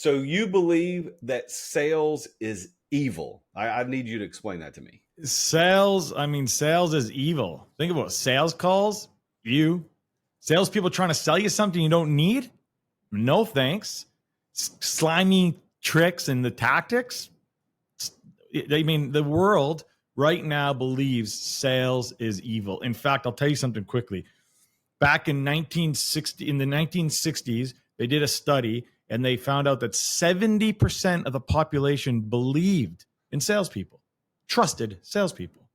So you believe that sales is evil? I need you to explain that to me. Sales is evil. Think about it. Sales calls, salespeople trying to sell you something you don't need. No thanks. Slimy tricks and the tactics. The world right now believes sales is evil. In fact, I'll tell you something quickly. Back in the 1960s, they did a study and they found out that 70% of the population believed in salespeople, trusted salespeople.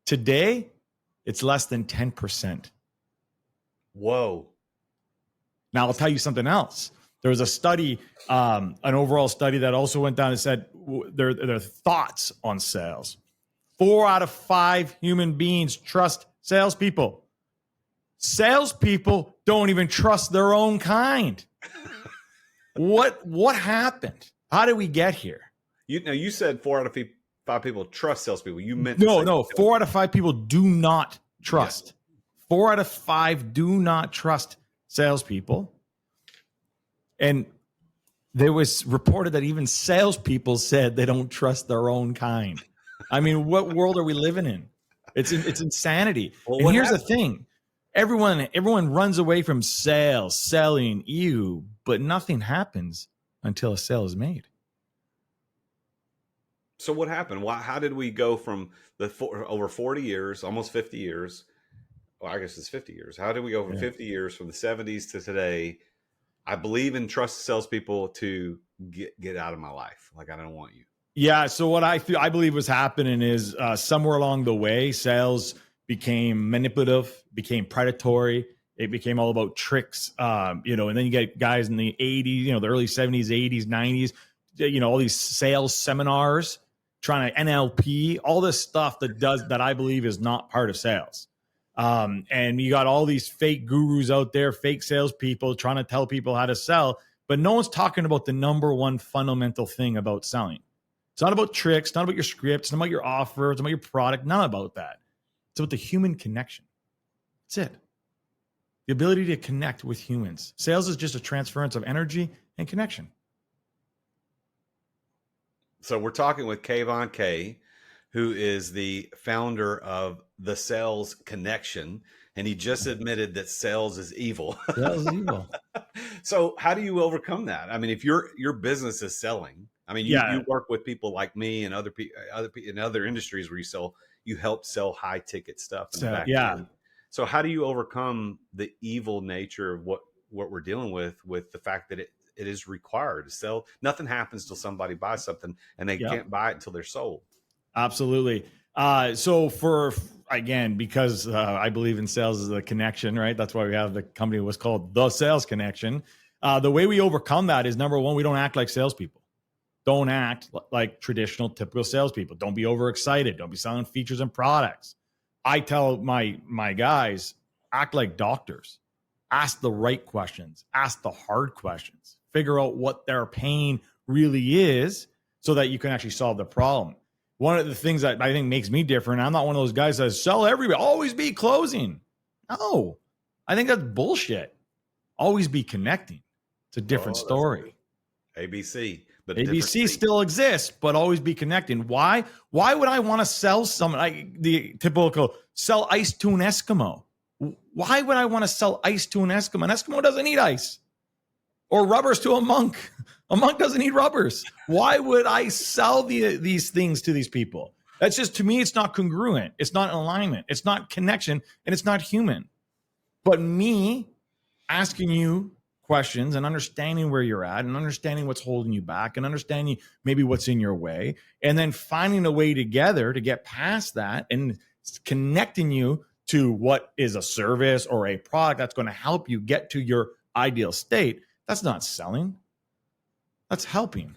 Today, it's less than 10%. Whoa. Now, I'll tell you something else. There was a study, an overall study that also went down and said their thoughts on sales. 4 out of 5 human beings trust salespeople. Salespeople don't even trust their own kind. What happened? How did we get here? You said 4 out of 5 people trust salespeople. You meant no. 4 out of 5 people do not trust. Yeah. 4 out of 5 do not trust salespeople. And there was reported that even salespeople said they don't trust their own kind. I mean, what world are we living in? It's insanity. Well, and here's the thing. Everyone runs away from sales, selling, but nothing happens until a sale is made. So what happened? How did we go from over 40 years, almost 50 years? Well, I guess it's 50 years. How did we go from 50 years from the 70s to today? I believe in trust salespeople to get out of my life. Like, I don't want you. Yeah. So what I believe was happening is somewhere along the way, sales became manipulative, became predatory. It became all about tricks, and then you get guys in the 80s, the early 70s, 80s, 90s, all these sales seminars, trying to NLP, all this stuff that I believe is not part of sales. And you got all these fake gurus out there, fake salespeople trying to tell people how to sell, but no one's talking about the number one fundamental thing about selling. It's not about tricks, not about your script, it's not about your offer, it's not about your product, none about that. It's about the human connection. That's it. The ability to connect with humans. Sales is just a transference of energy and connection. So we're talking with Kayvon Kay, who is the founder of the Sales Connection, and he just admitted that sales is evil. Sales is evil. So how do you overcome that? I mean, if your business is selling, I mean, you work with people like me and other people in other industries where you help sell high ticket stuff. So how do you overcome the evil nature of what we're dealing with the fact that it is required to sell? Nothing happens till somebody buys something, and they can't buy it until they're sold. Absolutely. So because I believe in sales as a connection, right? That's why we have the company was called The Sales Connection. The way we overcome that is, number one, we don't act like salespeople. Don't act like traditional, typical salespeople. Don't be overexcited. Don't be selling features and products. I tell my guys, act like doctors. Ask the right questions. Ask the hard questions. Figure out what their pain really is so that you can actually solve the problem. One of the things that I think makes me different, I'm not one of those guys that says, sell everybody, always be closing. No, I think that's bullshit. Always be connecting. It's a different story. ABC. But ABC still exists, but always be connecting. Why? Why would I want to sell the typical sell ice to an Eskimo? Why would I want to sell ice to an Eskimo? An Eskimo doesn't need ice. Or rubbers to a monk. A monk doesn't need rubbers. Why would I sell these things to these people? That's just, to me, it's not congruent. It's not alignment. It's not connection, and it's not human. But me asking you questions and understanding where you're at and understanding what's holding you back and understanding maybe what's in your way, and then finding a way together to get past that and connecting you to what is a service or a product that's going to help you get to your ideal state. That's not selling. That's helping.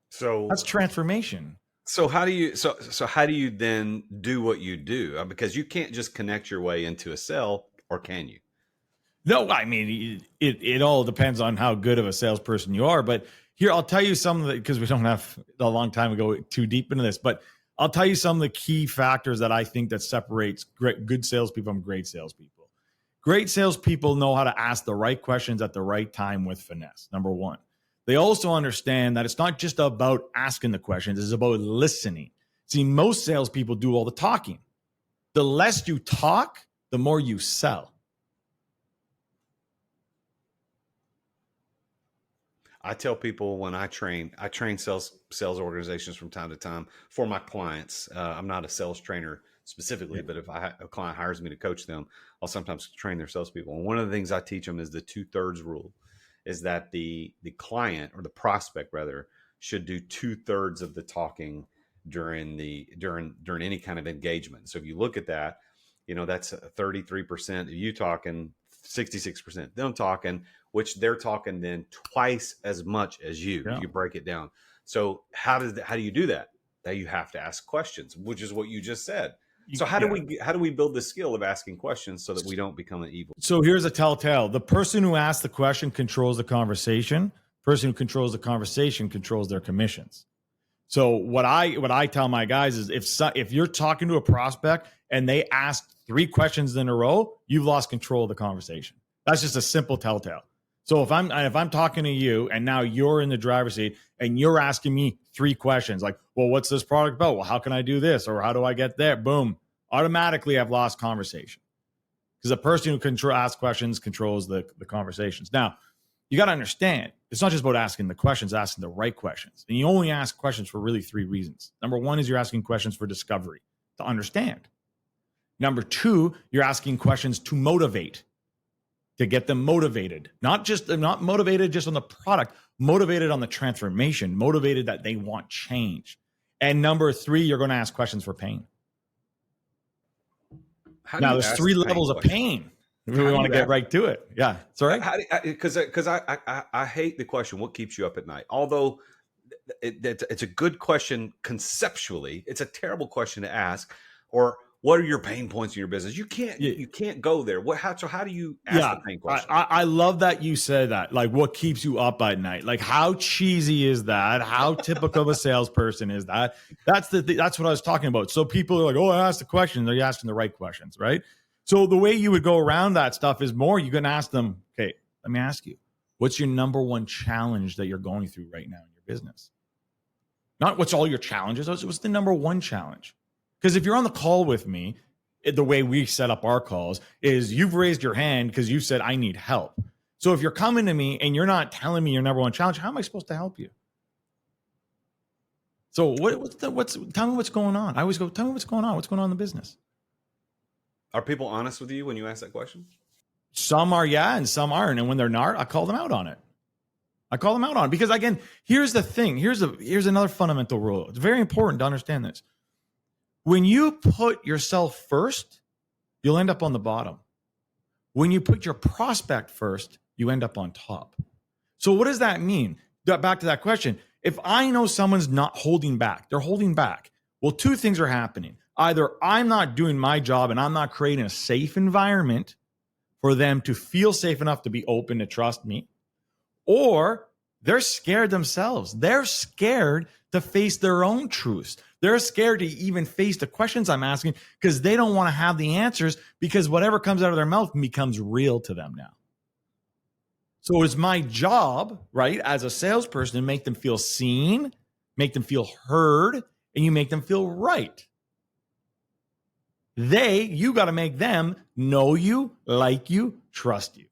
So that's transformation. So how do you then do what you do? Because you can't just connect your way into a sale, or can you? No, I mean, it all depends on how good of a salesperson you are. But here, I'll tell you some of the, because we don't have a long time to go too deep into this, but I'll tell you some of the key factors that I think that separates good salespeople from great salespeople. Great salespeople know how to ask the right questions at the right time with finesse. Number one. They also understand that it's not just about asking the questions, it's about listening. See, most salespeople do all the talking. The less you talk, the more you sell. I tell people when I train sales organizations from time to time for my clients. I'm not a sales trainer specifically, but if a client hires me to coach them, I'll sometimes train their salespeople. And one of the things I teach them is the 2/3 rule, is that the client, or the prospect rather, should do 2/3 of the talking during any kind of engagement. So if you look at that, that's 33% of you talking, 66% them talking, which they're talking then twice as much as you. Yeah. You break it down. So how do you do that? That you have to ask questions, which is what you just said. So how do we build the skill of asking questions so that we don't become an evil? So here's a telltale. The person who asks the question controls the conversation. The person who controls the conversation controls their commissions. So what I tell my guys is if you're talking to a prospect and they ask 3 questions in a row, you've lost control of the conversation. That's just a simple telltale. So if I'm talking to you and now you're in the driver's seat and you're asking me 3 questions like, well, what's this product about? Well, how can I do this? Or how do I get there? Boom. Automatically I've lost conversation. Because the person who asks questions controls the conversations. Now, you got to understand, it's not just about asking the questions, asking the right questions. And you only ask questions for really 3 reasons. Number 1 is you're asking questions for discovery, to understand. Number 2, you're asking questions to motivate, to get them motivated. Not motivated just on the product, motivated on the transformation, motivated that they want change. And number 3, you're going to ask questions for pain. Now, there's 3 levels of pain. If we want to get right to it. Yeah. Sorry. Because I hate the question, what keeps you up at night? Although it's a good question conceptually, it's a terrible question to ask. Or what are your pain points in your business? You can't go there. How do you ask the pain question? I love that you said that. Like, what keeps you up at night? Like, how cheesy is that? How typical of a salesperson is that? That's what I was talking about. So people are like, oh, I asked the question. Are you asking the right questions, right? So the way you would go around that stuff is more, you can ask them, okay, let me ask you, what's your number 1 challenge that you're going through right now in your business? Not what's all your challenges. What's the number 1 challenge? Because if you're on the call with me, the way we set up our calls is you've raised your hand because you said, I need help. So if you're coming to me and you're not telling me your number 1 challenge, how am I supposed to help you? So tell me what's going on. I always go, tell me what's going on. What's going on in the business? Are people honest with you when you ask that question? Some are, yeah, and some aren't. And when they're not, I call them out on it. Because again, here's the thing. Here's another fundamental rule. It's very important to understand this. When you put yourself first, you'll end up on the bottom. When you put your prospect first, you end up on top. So what does that mean? Back to that question. If I know someone's not holding back, they're holding back. Well, 2 things are happening. Either I'm not doing my job and I'm not creating a safe environment for them to feel safe enough to be open to trust me, or they're scared themselves. They're scared to face their own truths. They're scared to even face the questions I'm asking because they don't want to have the answers, because whatever comes out of their mouth becomes real to them now. So it's my job, right, as a salesperson, to make them feel seen, make them feel heard, and you make them feel right. You got to make them know you, like you, trust you.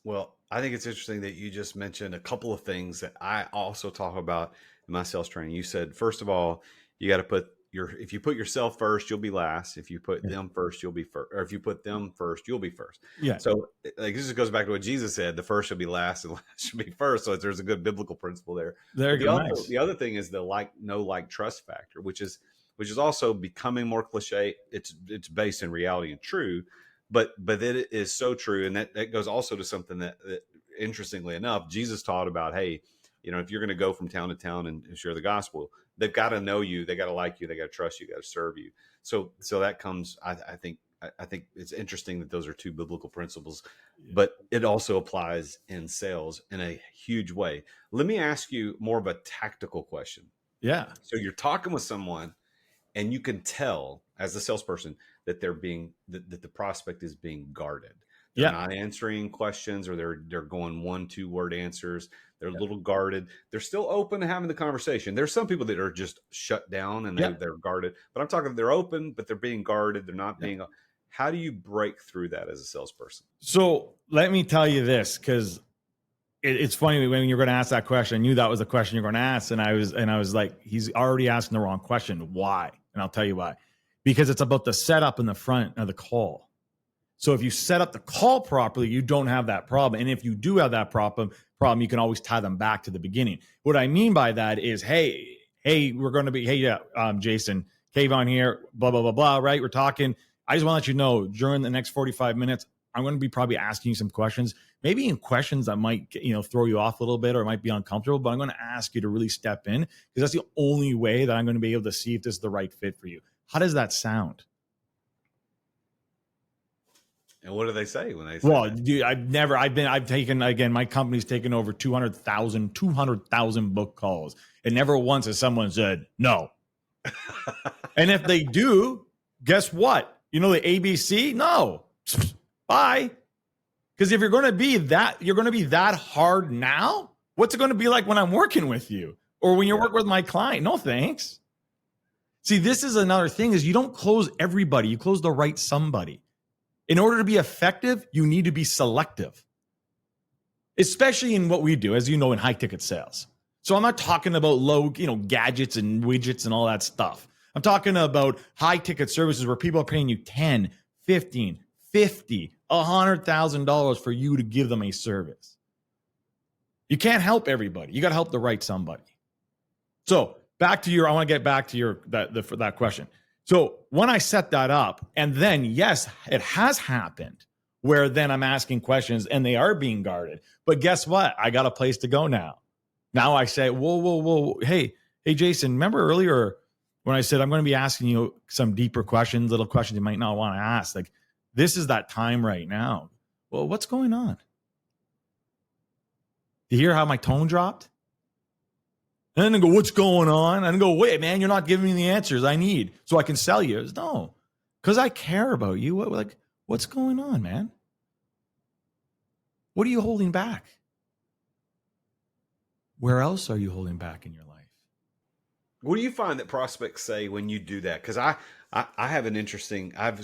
Well, I think it's interesting that you just mentioned a couple of things that I also talk about in my sales training. You said, first of all, you got to if you put yourself first, you'll be last. If you put them first, you'll be first. Or if you put them first, you'll be first. Yeah. So like, this just goes back to what Jesus said, the first should be last and last should be first. So there's a good biblical principle there. The other thing is the know, trust factor, which is also becoming more cliche. It's based in reality and true, but it is so true. And that goes also to something that interestingly enough, Jesus taught about, hey, if you're going to go from town to town and share the gospel, they've got to know you, they got to like you, they got to trust you, got to serve you. So that comes, I think it's interesting that those are 2 biblical principles, but it also applies in sales in a huge way. Let me ask you more of a tactical question. Yeah. So you're talking with someone and you can tell as a salesperson that that the prospect is being guarded. They're not answering questions, or they're going 1-2 word answers. They're a little guarded. They're still open to having the conversation. There's some people that are just shut down and they're guarded, but I'm talking, they're open, but they're being guarded. They're not being, how do you break through that as a salesperson? So let me tell you this, because it's funny when you're going to ask that question. I knew that was the question you're going to ask. And I was like, he's already asking the wrong question. Why? And I'll tell you why. Because it's about the setup in the front of the call. So if you set up the call properly, you don't have that problem. And if you do have that problem, you can always tie them back to the beginning. What I mean by that is, hey, we're going to be, Jason, Kayvon here, blah, blah, blah, blah, right? We're talking. I just want to let you know, during the next 45 minutes, I'm going to be probably asking you some questions, maybe in questions that might, throw you off a little bit or might be uncomfortable, but I'm going to ask you to really step in, because that's the only way that I'm going to be able to see if this is the right fit for you. How does that sound? And what do they say when they say that? Dude, I've taken, again, my company's taken over 200,000 book calls. And never once has someone said no. And if they do, guess what? The ABC? No. Bye. Because if you're going to be that hard now, what's it going to be like when I'm working with you or when you're working with my client? No, thanks. See, this is another thing, is you don't close everybody. You close the right somebody. In order to be effective, you need to be selective, especially in what we do, as you know, in high ticket sales. So I'm not talking about low, gadgets and widgets and all that stuff. I'm talking about high ticket services where people are paying you $10, $15, $50, $100,000 for you to give them a service. You can't help everybody. You got to help the right somebody. So I want to get back to that question. So when I set that up, and then, yes, it has happened where then I'm asking questions and they are being guarded. But guess what? I got a place to go now. Now I say, whoa. Hey, Jason, remember earlier when I said I'm going to be asking you some deeper questions, little questions you might not want to ask? Like, this is that time right now. Well, what's going on? Do you hear how my tone dropped? And then I go, what's going on? And I go, wait, man, you're not giving me the answers I need so I can sell you. No, because I care about you. What's going on, man? What are you holding back? Where else are you holding back in your life? What do you find that prospects say when you do that? Because I have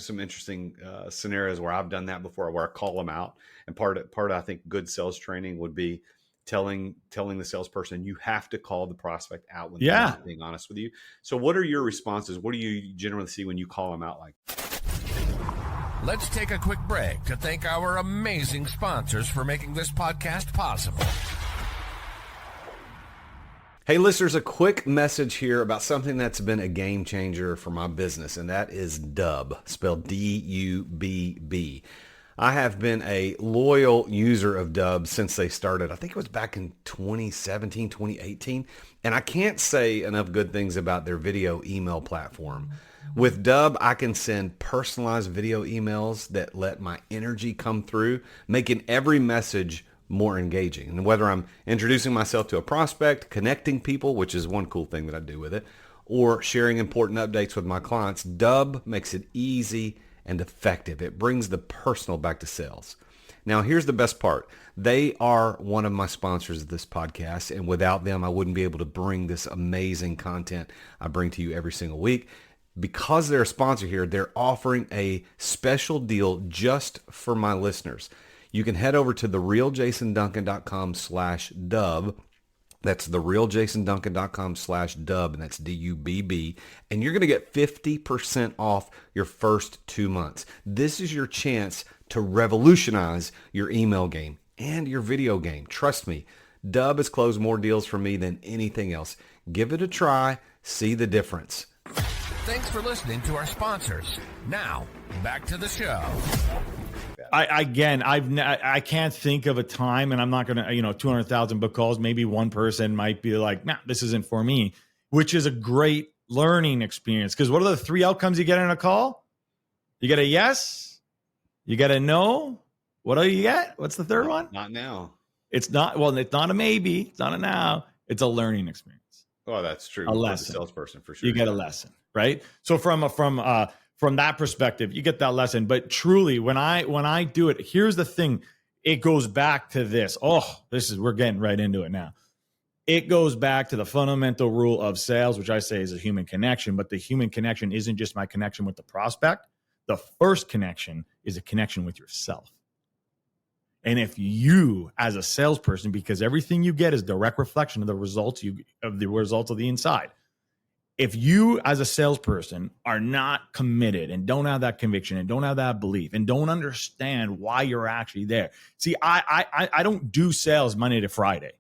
some interesting scenarios where I've done that before, where I call them out. And part of I think good sales training would be telling the salesperson, you have to call the prospect out when they're not being honest with you. So what are your responses? What do you generally see when you call them out like? Let's take a quick break to thank our amazing sponsors for making this podcast possible. Hey listeners, a quick message here about something that's been a game changer for my business, and that is Dubb, spelled D-U-B-B. I have been a loyal user of Dubb since they started. I think it was back in 2017, 2018. And I can't say enough good things about their video email platform. With Dubb, I can send personalized video emails that let my energy come through, making every message more engaging. And whether I'm introducing myself to a prospect, connecting people, which is one cool thing that I do with it, or sharing important updates with my clients, Dubb makes it easy and effective. It brings the personal back to sales. Now, here's the best part. They are one of my sponsors of this podcast, and without them, I wouldn't be able to bring this amazing content I bring to you every single week. Because they're a sponsor here, they're offering a special deal just for my listeners. You can head over to therealjasonduncan.com/Dubb. That's therealjasonduncan.com/Dubb, and that's D-U-B-B. And you're going to get 50% off your first 2 months. This is your chance to revolutionize your email game and your video game. Trust me, Dubb has closed more deals for me than anything else. Give it a try. See the difference. Thanks for listening to our sponsors. Now, back to the show. I can't think of a time, and I'm not going to, 200,000 book calls. Maybe one person might be like, nah, this isn't for me, which is a great learning experience. Because what are the 3 outcomes you get in a call? You get a yes, you get a no. What do you get? What's the third one? Not now. It's not a maybe. It's not a now. It's a learning experience. Oh, that's true. A lesson. The salesperson for sure. You get a lesson, right? So from from that perspective, you get that lesson. But truly, when I do it, here's the thing. It goes back to this. We're getting right into it now. It goes back to the fundamental rule of sales, which I say is a human connection. But the human connection isn't just my connection with the prospect. The first connection is a connection with yourself. And if you, as a salesperson, because everything you get is direct reflection of the results of the inside. If you, as a salesperson, are not committed and don't have that conviction and don't have that belief and don't understand why you're actually there. See, I don't do sales Monday to Friday.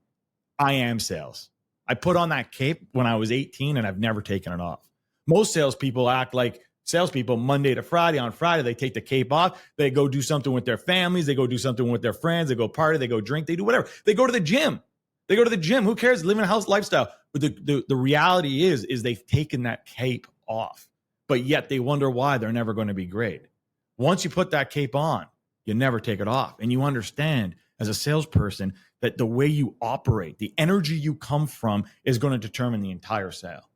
I am sales. I put on that cape when I was 18 and I've never taken it off. Most salespeople act like salespeople Monday to Friday. On Friday, they take the cape off. They go do something with their families. They go do something with their friends. They go party. They go drink. They do whatever. They go to the gym. Who cares? Living a house lifestyle. But the reality is they've taken that cape off. But yet they wonder why they're never going to be great. Once you put that cape on, you never take it off. And you understand as a salesperson that the way you operate, the energy you come from is going to determine the entire sale.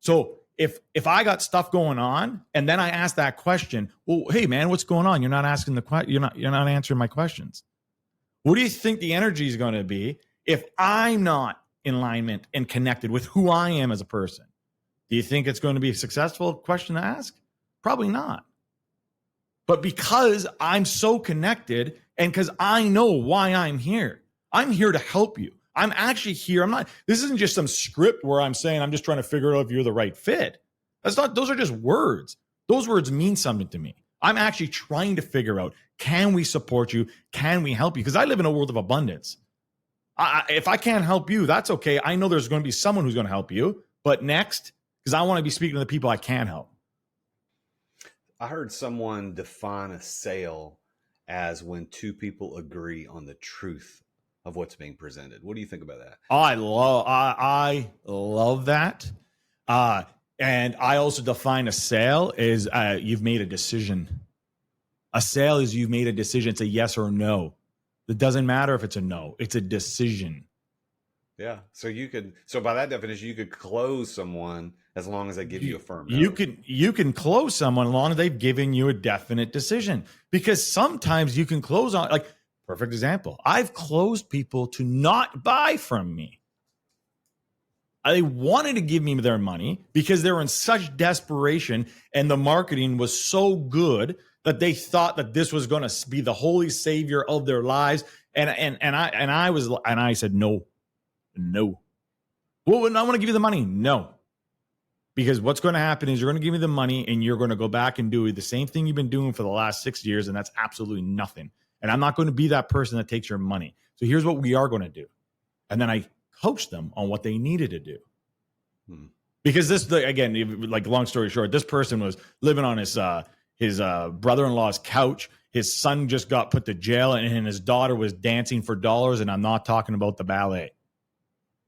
So if I got stuff going on and then I ask that question, well, hey man, what's going on? You're not asking you're not answering my questions. What do you think the energy is going to be if I'm not in alignment and connected with who I am as a person? Do you think it's going to be a successful question to ask? Probably not. But because I'm so connected and because I know why I'm here to help you. I'm actually here. This isn't just some script where I'm saying I'm just trying to figure out if you're the right fit. Those are just words. Those words mean something to me. I'm actually trying to figure out, can we support you? Can we help you? Because I live in a world of abundance. If I can't help you, that's okay. I know there's going to be someone who's going to help you. But next, because I want to be speaking to the people I can help. I heard someone define a sale as when two people agree on the truth of what's being presented. What do you think about that? I love that. And I also define a sale as you've made a decision. A sale is you've made a decision. It's a yes or no. It doesn't matter if it's a no. It's a decision. Yeah. So by that definition, you could close someone as long as they give you a firm no. You can close someone as long as they've given you a definite decision. Because sometimes you can close on, like, perfect example. I've closed people to not buy from me. They wanted to give me their money because they were in such desperation and the marketing was so good that they thought that this was going to be the holy savior of their lives. And I said, no. Well, I want to give you the money. No. Because what's going to happen is you're going to give me the money and you're going to go back and do the same thing you've been doing for the last 6 years. And that's absolutely nothing. And I'm not going to be that person that takes your money. So here's what we are going to do. And then I coached them on what they needed to do. Because again, like, long story short, this person was living on his brother-in-law's couch. His son just got put to jail and his daughter was dancing for dollars. And I'm not talking about the ballet.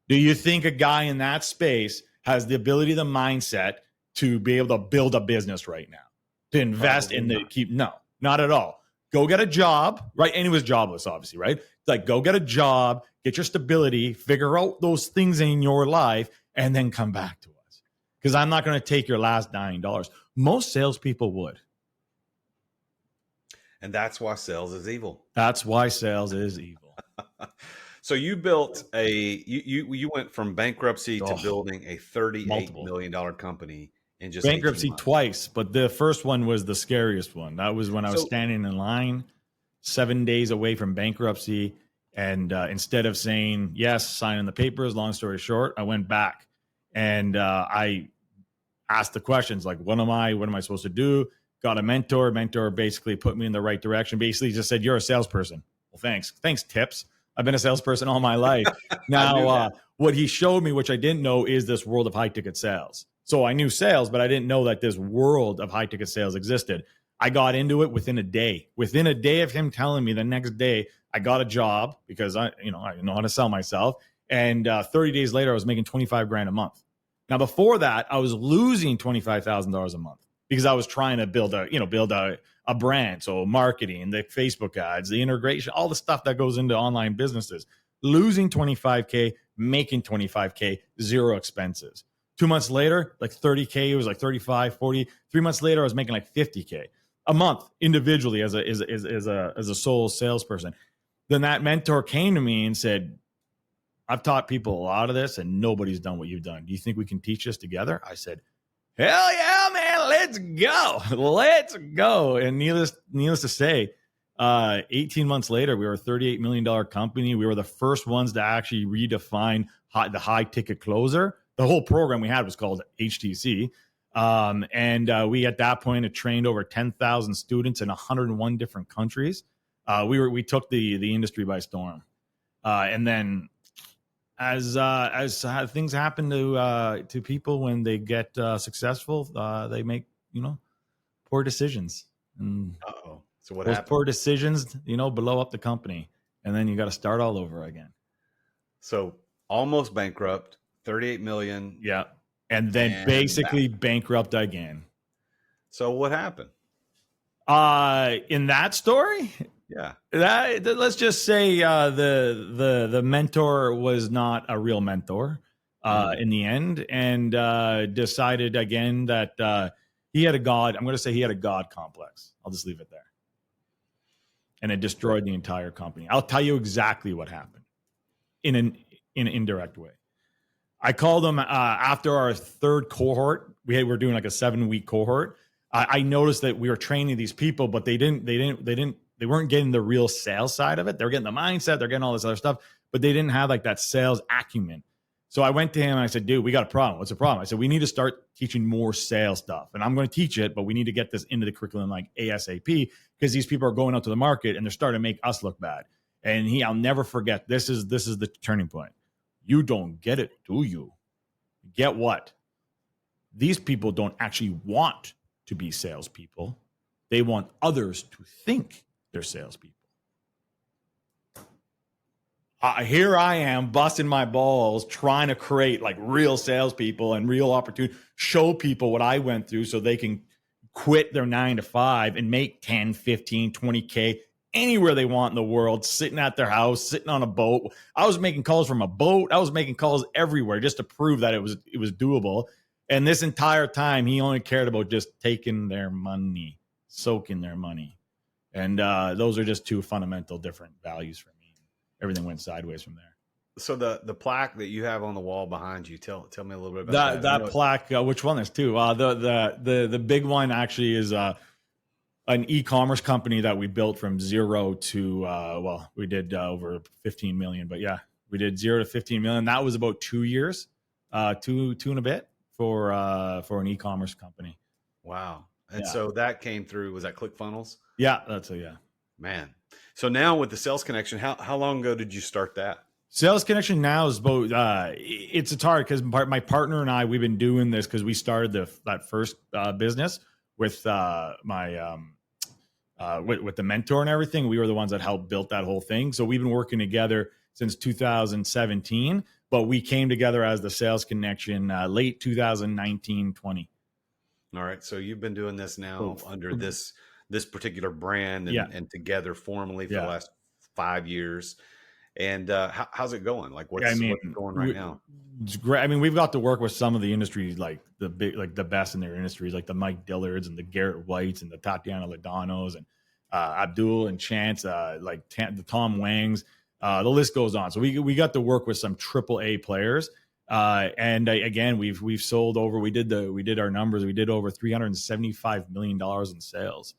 Do you think a guy in that space has the ability, the mindset to be able to build a business right now, to invest No, not at all. Go get a job, right? And he was jobless, obviously, right? It's like, go get a job, get your stability, figure out those things in your life, and then come back to us. Because I'm not going to take your last $9. Most salespeople would. And that's why sales is evil. That's why sales is evil. So you built you went from bankruptcy to building a $38 million company in just bankruptcy twice, but the first one was the scariest one. That was when I was standing in line 7 days away from bankruptcy. And instead of saying yes, signing the papers, long story short, I went back and I asked the questions like, what am I supposed to do? Got a mentor. Mentor basically put me in the right direction. Basically just said, you're a salesperson. Well, thanks, tips. I've been a salesperson all my life. Now, what he showed me, which I didn't know, is this world of high ticket sales. So I knew sales, but I didn't know that this world of high ticket sales existed. I got into it within a day. Within a day of him telling me, the next day I got a job because I know how to sell myself. And 30 days later, I was making $25,000 a month. Now, before that, I was losing $25,000 a month because I was trying to build a brand. So marketing, the Facebook ads, the integration, all the stuff that goes into online businesses, losing $25K, making $25K, zero expenses. 2 months later, like 30K, it was like 35, 40. 3 months later, I was making like 50K a month individually as a sole salesperson. Then that mentor came to me and said, I've taught people a lot of this and nobody's done what you've done. Do you think we can teach this together? I said, hell yeah, man, let's go. Let's go. And needless to say, 18 months later, we were a $38 million company. We were the first ones to actually redefine the high ticket closer. The whole program we had was called HTC. We at that point had trained over 10,000 students in 101 different countries. We took the industry by storm. And then as things happen to people when they get successful, they make, poor decisions. And so what those happened? Poor decisions, blow up the company, and then you got to start all over again. So almost bankrupt, 38 million. Yeah. And then basically bankrupt again. So what happened? In that story? Yeah. Let's just say the mentor was not a real mentor in the end, and decided again that he had a God. I'm going to say he had a God complex. I'll just leave it there. And it destroyed the entire company. I'll tell you exactly what happened in an indirect way. I called him after our third cohort. We were doing like a 7-week cohort. I noticed that we were training these people, but they weren't getting the real sales side of it. They were getting the mindset, they're getting all this other stuff, but they didn't have like that sales acumen. So I went to him and I said, dude, we got a problem. What's the problem? I said, we need to start teaching more sales stuff. And I'm going to teach it, but we need to get this into the curriculum like ASAP, because these people are going out to the market and they're starting to make us look bad. And I'll never forget, this is the turning point. You don't get it, do you? Get what? These people don't actually want to be salespeople. They want others to think they're salespeople. Here I am busting my balls trying to create like real salespeople and real opportunity, show people what I went through so they can quit their 9 to 5 and make 10, 15, 20K anywhere they want in the world, sitting at their house, sitting on a boat. I was making calls from a boat. I was making calls everywhere just to prove that it was doable. And this entire time, he only cared about just taking their money, soaking their money. And those are just two fundamental different values for me. Everything went sideways from there. So the plaque that you have on the wall behind you, tell me a little bit about that plaque. Which one? There's two. The big one actually is an e-commerce company that we built from zero to we did over 15 million. But yeah, we did 0 to 15 million. That was about 2 years, two and a bit for an e-commerce company. Wow. And so that came through. Was that ClickFunnels? Yeah, that's man. So now with the Sales Connection, how long ago did you start that? Sales Connection now is both. It's hard because my partner and I, we've been doing this because we started that first business with with the mentor and everything. We were the ones that helped build that whole thing. So we've been working together since 2017, but we came together as the Sales Connection late 2019, 20. All right. So you've been doing this now under this particular brand and together formally for the last 5 years. And how's it going? Like what's going right now? It's great. I mean, we've got to work with some of the industries, like the best in their industries, like the Mike Dillards and the Garrett Whites and the Tatiana Ladanos and Abdul and Chance, the Tom Wangs. The list goes on. So we got to work with some AAA players. Again, we've sold over. We did our numbers. We did over $375 million in sales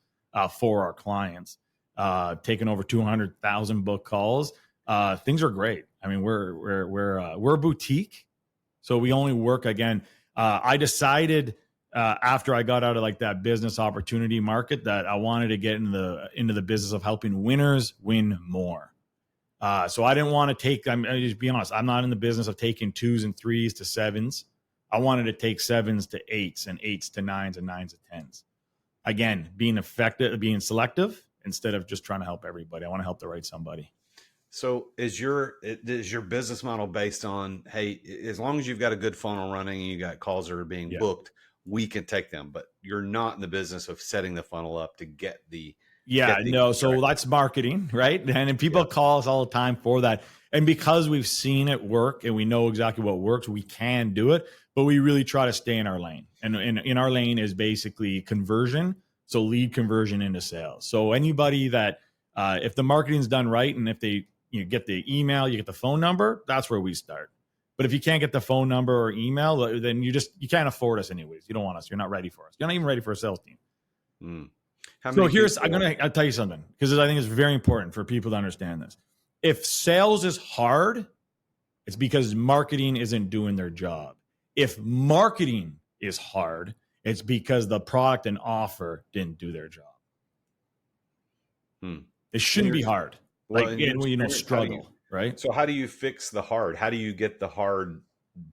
for our clients. Taken over 200,000 book calls. Things are great. I mean, we're a boutique, so we only work again. I decided after I got out of like that business opportunity market that I wanted to get into the business of helping winners win more. So I didn't want to take. I'm just be honest. I'm not in the business of taking 2s and 3s to 7s. I wanted to take 7s to 8s and 8s to 9s and 9s to 10s. Again, being effective, being selective instead of just trying to help everybody. I want to help the right somebody. So is your business model based on, hey, as long as you've got a good funnel running and you got calls that are being booked, we can take them, but you're not in the business of setting the funnel up to get the So that's marketing, right? And people call us all the time for that. And because we've seen it work and we know exactly what works, we can do it, but we really try to stay in our lane. And in our lane is basically conversion. So lead conversion into sales. So anybody that, if the marketing's done right, and if they get the email, you get the phone number, that's where we start. But if you can't get the phone number or email, then you can't afford us anyways. You don't want us. You're not ready for us. You're not even ready for a sales team. So I'll tell you something, because I think it's very important for people to understand this. If sales is hard, it's because marketing isn't doing their job. If marketing is hard, it's because the product and offer didn't do their job. It shouldn't be hard. Well, struggle, right? So how do you fix the hard? How do you get the hard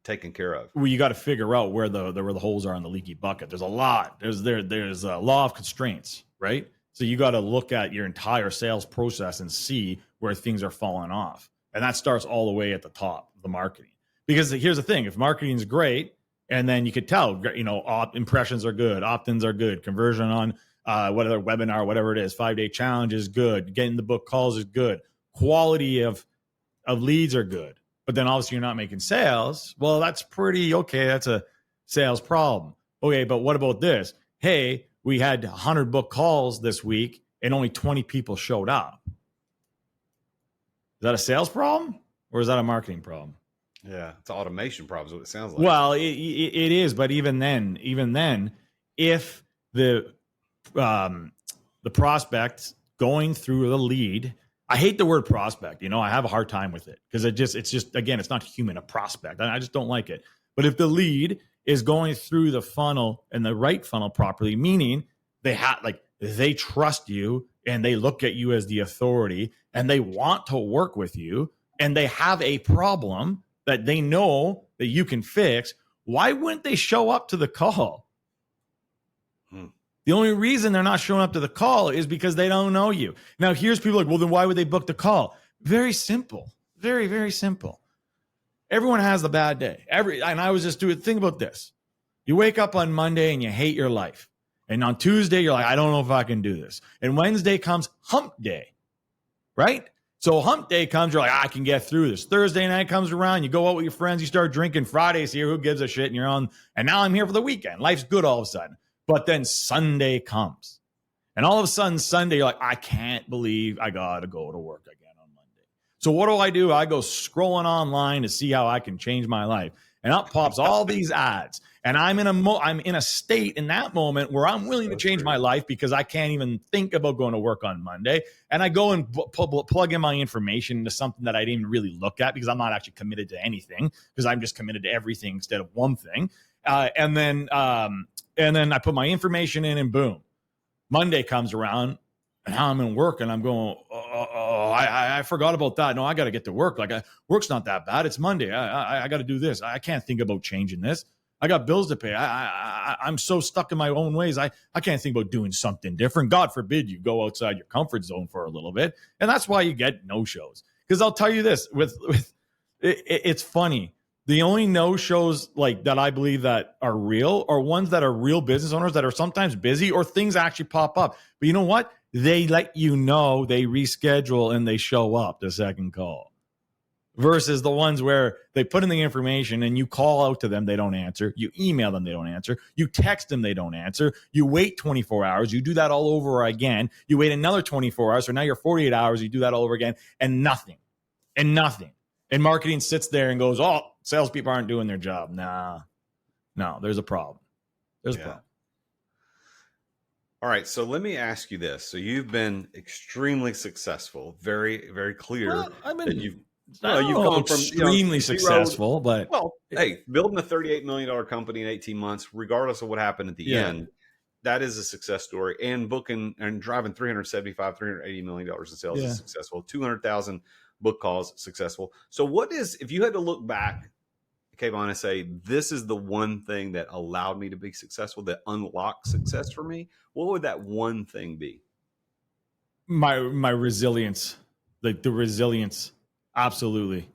taken care of? Well, you got to figure out where the holes are in the leaky bucket. There's a lot. There's a law of constraints, right? So you got to look at your entire sales process and see where things are falling off. And that starts all the way at the top of the marketing. Because here's the thing, if marketing is great, and then you could tell, impressions are good, opt-ins are good, conversion on whatever webinar, whatever it is, 5-day challenge is good, getting the book calls is good, quality of leads are good. But then obviously you're not making sales. Well, that's pretty okay. That's a sales problem. Okay, but what about this? Hey, we had 100 book calls this week and only 20 people showed up. Is that a sales problem or is that a marketing problem? Yeah, it's an automation problem is what it sounds like. Well, it is, but even then, if the prospect going through the lead, I hate the word prospect. I have a hard time with it because it's just again, it's not human, a prospect. I just don't like it. But if the lead is going through the funnel and the right funnel properly, meaning they trust you and they look at you as the authority and they want to work with you and they have a problem that they know that you can fix, why wouldn't they show up to the call? The only reason they're not showing up to the call is because they don't know you. Now, here's people like, well, then why would they book the call? Very simple. Very, very simple. Everyone has the bad day. And I was just think about this. You wake up on Monday and you hate your life. And on Tuesday, you're like, I don't know if I can do this. And Wednesday comes hump day, right? So hump day comes, you're like, I can get through this. Thursday night comes around, you go out with your friends, you start drinking. Friday's here, who gives a shit? And you're on, and now I'm here for the weekend. Life's good all of a sudden. But then Sunday comes. And all of a sudden, Sunday, you're like, I can't believe I got to go to work again on Monday. So what do? I go scrolling online to see how I can change my life. And up pops all these ads. And I'm in a state in that moment where I'm willing to change my life because I can't even think about going to work on Monday. And I go and plug in my information into something that I didn't even really look at because I'm not actually committed to anything because I'm just committed to everything instead of one thing. And then I put my information in and boom, Monday comes around and now I'm in work and I'm going, I forgot about that. No, I got to get to work. Work's not that bad. It's Monday. I got to do this. I can't think about changing this. I got bills to pay. I'm so stuck in my own ways. I can't think about doing something different. God forbid you go outside your comfort zone for a little bit. And that's why you get no-shows. Because I'll tell you this, it's funny. The only no-shows like that I believe that are real are ones that are real business owners that are sometimes busy or things actually pop up. But you know what? They let you know, they reschedule, and they show up the second call. Versus the ones where they put in the information and you call out to them, they don't answer. You email them, they don't answer. You text them, they don't answer. You wait 24 hours. You do that all over again. You wait another 24 hours. So now you're 48 hours. You do that all over again and nothing. And marketing sits there and goes, oh, salespeople aren't doing their job. No, there's a problem. There's a problem. All right. So let me ask you this. So you've been extremely successful, very, very clear that you've gone from extremely successful, but hey, building a $38 million company in 18 months, regardless of what happened at the end, that is a success story. And booking and driving $380 million in sales is successful. 200,000 book calls successful. So what is, if you had to look back, Kayvon, and say, this is the one thing that allowed me to be successful, that unlocked success for me, what would that one thing be? My resilience, like the resilience. Absolutely.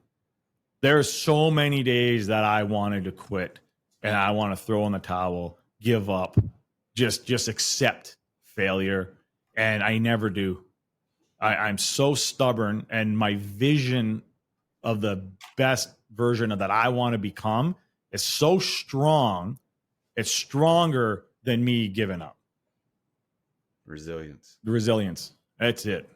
There are so many days that I wanted to quit and I want to throw in the towel, give up, just accept failure. And I never do. I'm so stubborn, and my vision of the best version of that I want to become is so strong. It's stronger than me giving up. Resilience. The resilience. That's it.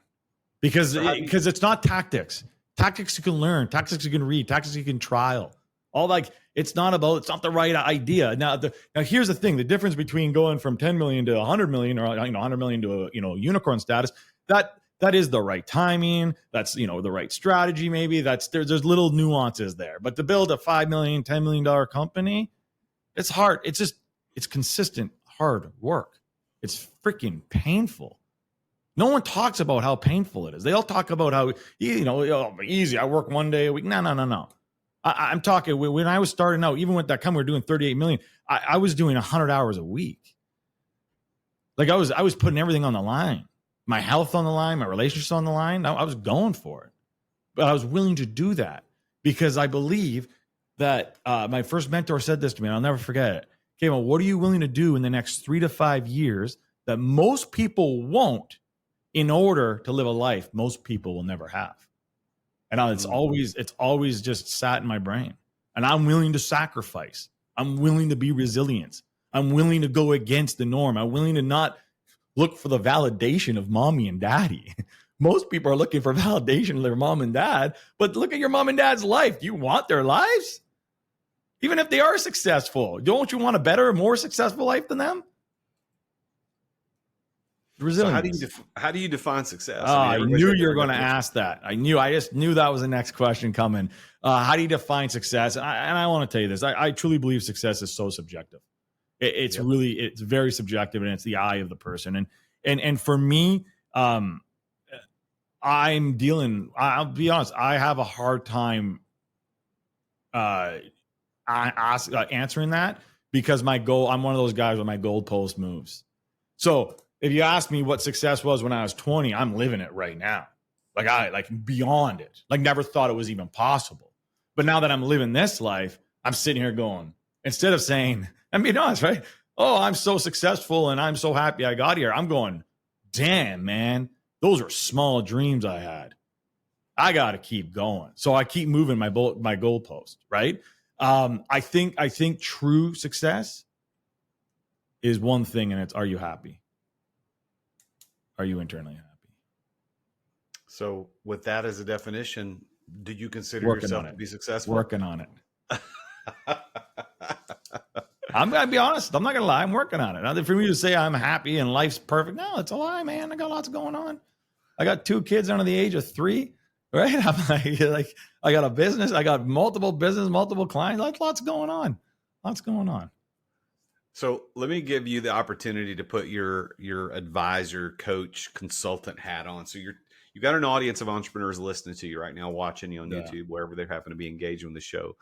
Because it's not tactics. Tactics you can learn. Tactics you can read. Tactics you can trial. It's not the right idea. Now here's the thing. The difference between going from 10 million to 100 million, or 100 million to a unicorn status, that is the right timing. That's the right strategy. Maybe there's little nuances there. But to build a $5 million, $10 million company, it's hard. It's consistent hard work. It's freaking painful. No one talks about how painful it is. They all talk about how easy. I work one day a week. No. I'm talking when I was starting out, even with that company, we were doing 38 million. I was doing 100 hours a week. Like I was putting everything on the line. My health on the line, my relationships on the line. I was going for it, but I was willing to do that because I believe that my first mentor said this to me, and I'll never forget it. Okay, well, what are you willing to do in the next 3 to 5 years that most people won't in order to live a life most people will never have? And it's always just sat in my brain. And I'm willing to sacrifice. I'm willing to be resilient. I'm willing to go against the norm. I'm willing to not look for the validation of mommy and daddy. Most people are looking for validation of their mom and dad, but look at your mom and dad's life. Do you want their lives? Even if they are successful, don't you want a better, more successful life than them? Resilience. So how do you define success? I knew you were going to ask that. I just knew that was the next question coming. How do you define success? And I want to tell you this. I truly believe success is so subjective. It's very subjective, and it's the eye of the person. And for me, I'll be honest, I have a hard time answering that because I'm one of those guys where my goalpost moves. So if you ask me what success was when I was 20, I'm living it right now. Like beyond it, like never thought it was even possible. But now that I'm living this life, I'm sitting here going, instead of saying, I'm being honest, right? Oh, I'm so successful and I'm so happy I got here. I'm going, damn, man, those are small dreams I had. I got to keep going. So I keep moving my goalpost, right? I think true success is one thing, and it's, are you happy? Are you internally happy? So with that as a definition, do you consider yourself to be successful? Working on it. I'm going to be honest. I'm not going to lie. I'm working on it. Now, for me to say I'm happy and life's perfect, no, it's a lie, man. I got lots going on. I got 2 kids under the age of 3, right? I'm like I got a business. I got multiple clients. Like lots going on. So let me give you the opportunity to put your advisor, coach, consultant hat on. So you've got an audience of entrepreneurs listening to you right now, watching you on YouTube, wherever they happen to be engaging with the show.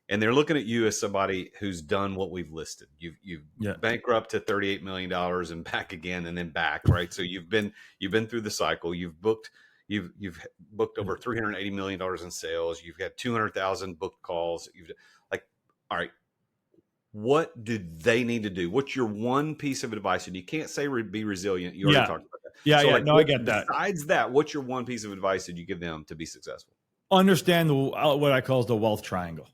And they're looking at you as somebody who's done what we've listed. You've bankrupt to $38 million and back again and then back, right? So you've been through the cycle. You've booked over $380 million in sales. You've had 200,000 booked calls. All right, what do they need to do? What's your one piece of advice? And you can't say be resilient. You already talked about that. I get that. Besides that, what's your one piece of advice that you give them to be successful? Understand what I call the wealth triangle.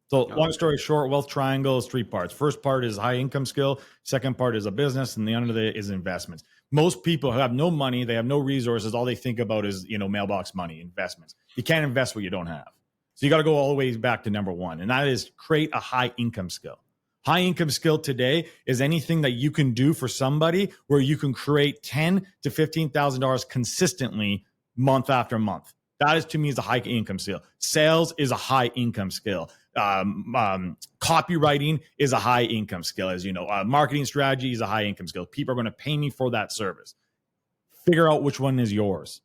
So long story short, wealth triangle is 3 parts. First part is high income skill. Second part is a business. And the under there is investments. Most people who have no money, they have no resources. All they think about is, mailbox money, investments. You can't invest what you don't have. So you got to go all the way back to number 1. And that is create a high income skill. High income skill today is anything that you can do for somebody where you can create $10,000 to $15,000 consistently month after month. That is, to me, is a high income skill. Sales is a high income skill. Copywriting is a high income skill. As you know, marketing strategy is a high income skill. People are going to pay me for that service. Figure out which one is yours.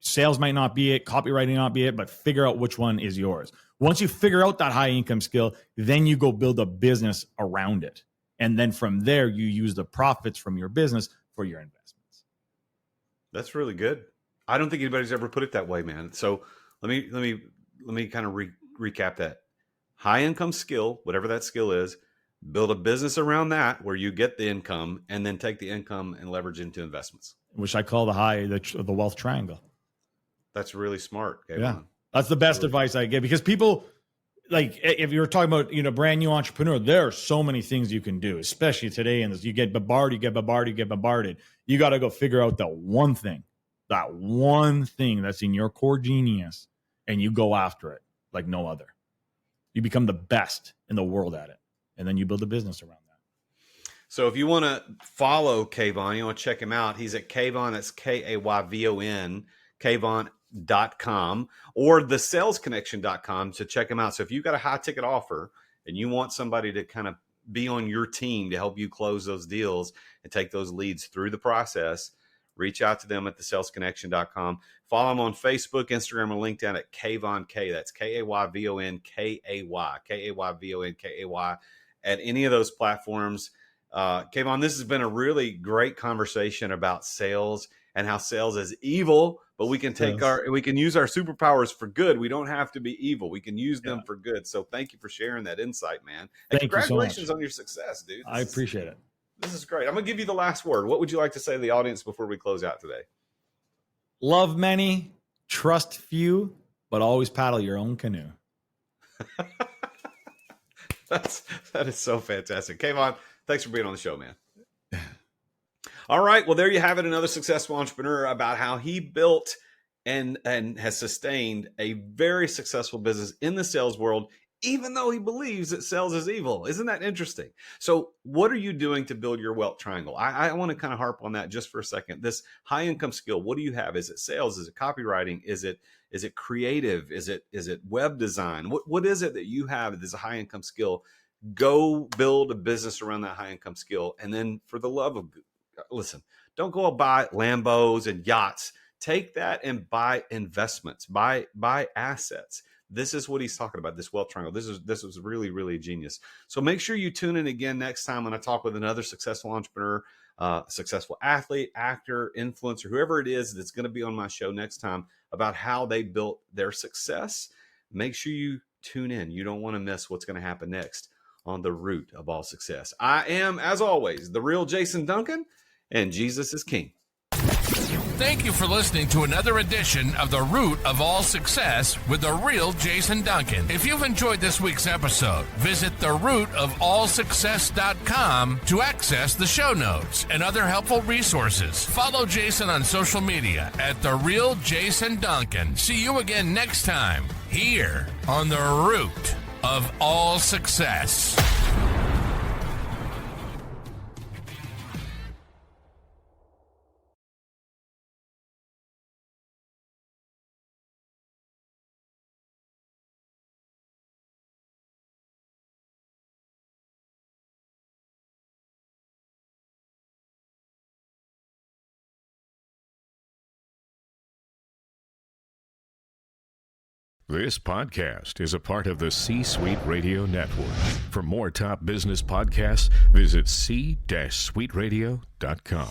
Sales might not be it, copywriting not be it, but figure out which one is yours. Once you figure out that high income skill, then you go build a business around it. And then from there, you use the profits from your business for your investments. That's really good. I don't think anybody's ever put it that way, man. So let me kind of recap that. High income skill, whatever that skill is, build a business around that where you get the income, and then take the income and leverage into investments, which I call the wealth triangle. That's really smart, Kayvon. Yeah. That's the best advice I give, because people, like, if you're talking about, brand new entrepreneur, there are so many things you can do, especially today. And you get bombarded. You got to go figure out that one thing that's in your core genius, and you go after it like no other. You become the best in the world at it. And then you build a business around that. So if you want to follow Kayvon, you want to check him out. He's at Kayvon, that's Kayvon, Kayvon.com, or the salesconnection.com to check him out. So if you've got a high ticket offer and you want somebody to kind of be on your team to help you close those deals and take those leads through the process, reach out to them at the salesconnection.com. Follow them on Facebook, Instagram, or LinkedIn at Kayvon Kay. That's Kayvon Kay, Kayvon Kay. At any of those platforms. Kayvon, this has been a really great conversation about sales and how sales is evil, but we can we can use our superpowers for good. We don't have to be evil. We can use them for good. So thank you for sharing that insight, man. And congratulations on your success, dude. I appreciate it. This is great. I'm going to give you the last word. What would you like to say to the audience before we close out today? Love many, trust few, but always paddle your own canoe. That is so fantastic. Kayvon, thanks for being on the show, man. All right. Well, there you have it. Another successful entrepreneur about how he built and has sustained a very successful business in the sales world, even though he believes that sales is evil. Isn't that interesting? So what are you doing to build your wealth triangle? I want to kind of harp on that just for a second. This high income skill, what do you have? Is it sales? Is it copywriting? Is it creative? Is it web design? What is it that you have that is a high income skill? Go build a business around that high income skill. And then for the love of, listen, don't go buy Lambos and yachts. Take that and buy investments, buy assets. This is what he's talking about, this wealth triangle. This was really, really genius. So make sure you tune in again next time when I talk with another successful entrepreneur, successful athlete, actor, influencer, whoever it is that's going to be on my show next time about how they built their success. Make sure you tune in. You don't want to miss what's going to happen next on the root of all success. I am, as always, the real Jason Duncan, and Jesus is King. Thank you for listening to another edition of The Root of All Success with the real Jason Duncan. If you've enjoyed this week's episode, visit therootofallsuccess.com to access the show notes and other helpful resources. Follow Jason on social media at The Real Jason Duncan. See you again next time here on The Root of All Success. This podcast is a part of the C-Suite Radio Network. For more top business podcasts, visit c-suiteradio.com.